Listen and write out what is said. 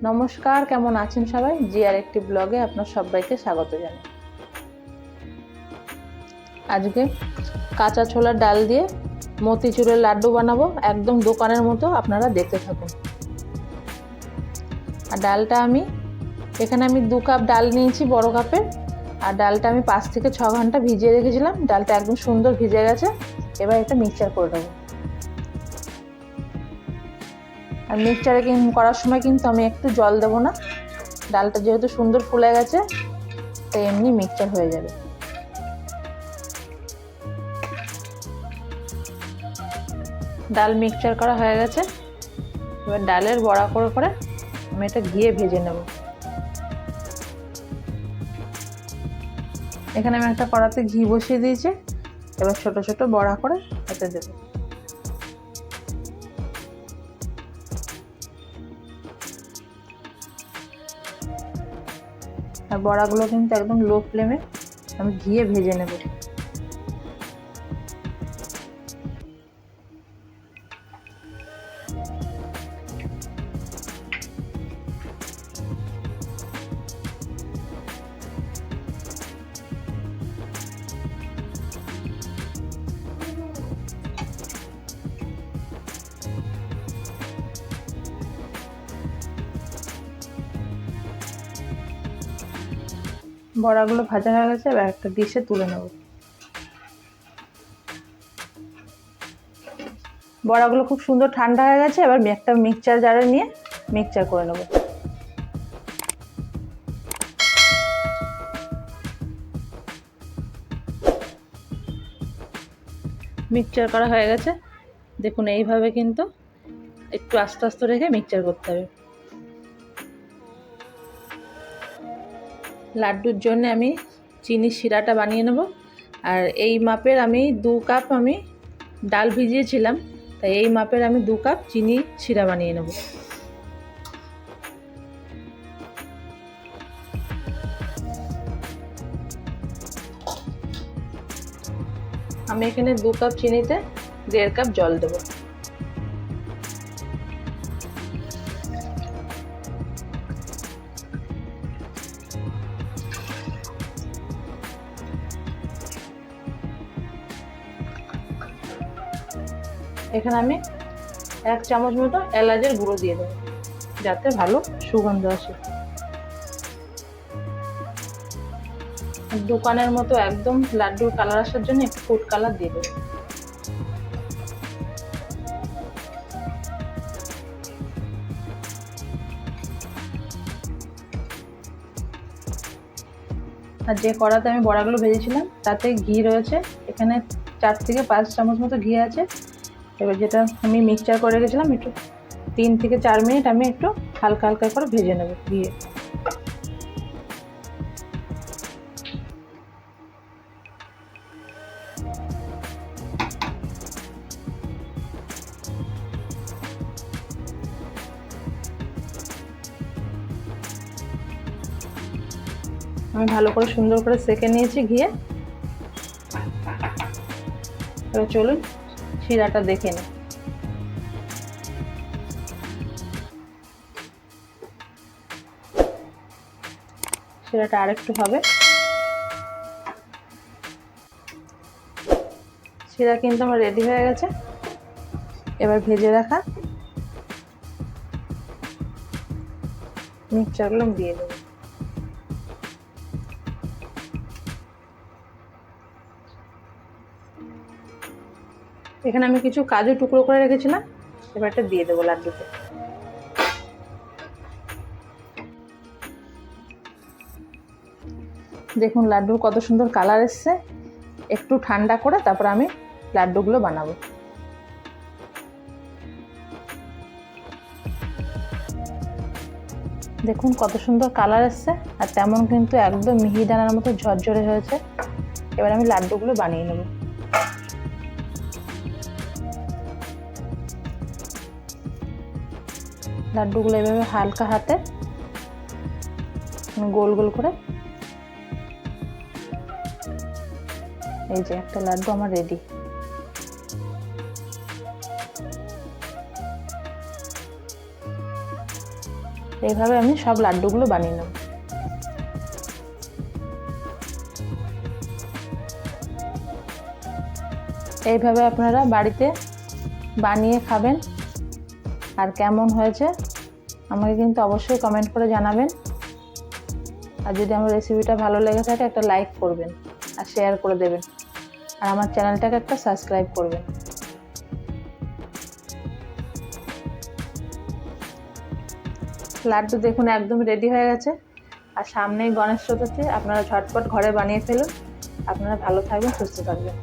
নমস্কার, কেমন আছেন সবাই? জিআর একটি ব্লগে আপনার সবাইকে স্বাগত জানাই। আজকে কাঁচা ছোলার ডাল দিয়ে মতিচুরের লাড্ডু বানাবো, একদম দোকানের মতো। আপনারা দেখতে থাকুন। আর ডালটা এখানে 2 কাপ ডাল নিয়েছি, বড় কাপের। আর ডালটা আমি 5 থেকে 6 ঘন্টা ভিজিয়ে রেখেছিলাম। ডালটা একদম সুন্দর ভিজে গেছে। এবার এটা মিক্সচার করে দেবো। আর মিক্সচারে করার সময় কিন্তু আমি একটু জল দেবো না। ডালটা যেহেতু সুন্দর ফুলে গেছে, তাই এমনি মিক্সচার হয়ে যাবে। ডাল মিক্সচার করা হয়ে গেছে। এবার ডালের বড়া করে করে আমি এটা ঘিয়ে ভেজে নেব। এখানে আমি একটা কড়াতে ঘি বসিয়ে দিয়েছি। এবার ছোট ছোট বড়া করে এতে দেব। আর বড়াগুলো কিন্তু একদম লো ফ্লেমে আমি ঘিয়ে ভেজে নেব। বড়াগুলো ভাজা হয়ে গেছে। এবার একটা ডিশে তুলে নেব। বড়াগুলো খুব সুন্দর ঠান্ডা হয়ে গেছে। এবার একটা মিক্সচার জারে নিয়ে মিক্সচার করে নেব। মিক্সচার করা হয়ে গেছে। দেখুন, এইভাবে কিন্তু একটু আস্তে আস্তে রেখে মিক্সচার করতে হবে। লাড্ডুর জন্য আমি চিনির শিরাটা বানিয়ে নেব। আর এই মাপের আমি 2 কাপ ডাল ভিজিয়েছিলাম, তাই এই মাপের আমি 2 কাপ চিনি শিরা বানিয়ে নেব। আমি এখানে 2 কাপ চিনিতে 1.5 কাপ জল দেব। এখানে আমি 1 চামচ মতো এলাচের গুঁড়ো দিয়ে দেবো, যাতে ভালো সুগন্ধ আসে। দোকানের মতো একদম লাড্ডুর কালার আসার জন্য একটু ফুড কালার দিয়ে দেবো। আর যে কড়াতে আমি বড়াগুলো ভেজেছিলাম তাতে ঘি রয়েছে। এখানে 4 থেকে 5 চামচ মতো ঘি আছে। এবার যেটা আমি মিক্সচার করে রেখেছিলাম, একটু 3 থেকে 4 মিনিট আমি একটু হালকা হালকা করে ভেজে নেব ঘিয়ে। আমি ভালো করে সুন্দর করে সেঁকে নিয়েছি ঘিয়ে। এবার চলুন শিরাটা দেখে নিই। শিরাটা আরেকটু হবে। শিরা কিন্তু আমার রেডি হয়ে গেছে। এবার ভেজে রাখা মিক্সচারগুলো দিয়ে দেবো। এখানে আমি কিছু কাজু টুকরো করে রেখেছিলাম। এবার এটা দিয়ে দেবো লাড্ডুতে। দেখুন লাড্ডুর কত সুন্দর কালার এসছে। একটু ঠান্ডা করে তারপর আমি লাড্ডুগুলো বানাবো। দেখুন কত সুন্দর কালার এসছে, আর তেমন কিন্তু একদম মিহিদানার মতো ঝরঝরে হয়েছে। এবার আমি লাড্ডুগুলো বানিয়ে নেব। লাড্ডুগুলো এভাবে হালকা হাতে গোল গোল করে, এই যে একটা লাড্ডু আমার রেডি। এইভাবে আমি সব লাড্ডুগুলো বানিয়ে নেব। এইভাবে আপনারা বাড়িতে বানিয়ে খাবেন, আর কেমন হয়েছে আমাকে কিন্তু অবশ্যই কমেন্ট করে জানাবেন। আর যদি আমার রেসিপিটা ভালো লেগে থাকে একটা লাইক করবেন আর শেয়ার করে দেবেন, আর আমার চ্যানেলটাকে একটা সাবস্ক্রাইব করবেন। লাড্ডু দেখুন একদম রেডি হয়ে গেছে। আর সামনেই গণেশ চতুর্থী, আপনারা ঝটপট ঘরে বানিয়ে ফেলুন। আপনারা ভালো থাকবেন, সুস্থ থাকবেন।